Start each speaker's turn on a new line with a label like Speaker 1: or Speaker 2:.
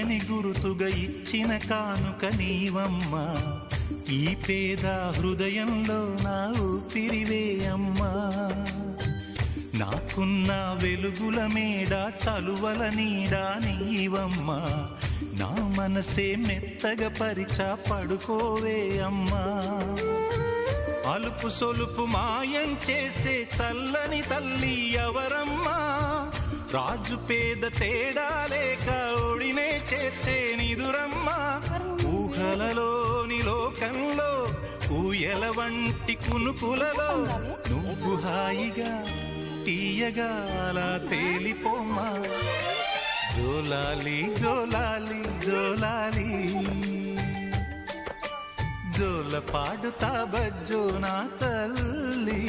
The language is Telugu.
Speaker 1: తీయని గురుతుగా ఇచ్చిన కానుక నీవమ్మా. ఈ పేద హృదయంలో నా ఊపిరివే అమ్మా. నాకున్న వెలుగుల మేడ చలువల నీడా నీవమ్మా. నా మనసే మెత్తగా పరిచా పడుకోవే అమ్మా. అలుపు సొలుపు మాయం చేసే చల్లని తల్లి ఎవరమ్మా. రాజు పేద తేడా లేక ఒడినే చేర్చే నిదురమ్మా. ఊహలలోని లోకంలో ఊయల వంటి కునుకులలో నువ్వు హాయిగా తీయగా అలా తేలిపోమ్మా. జోలాలి జోలాలి జోలాలి జోల పాడుతా బజ్జో నా తల్లి.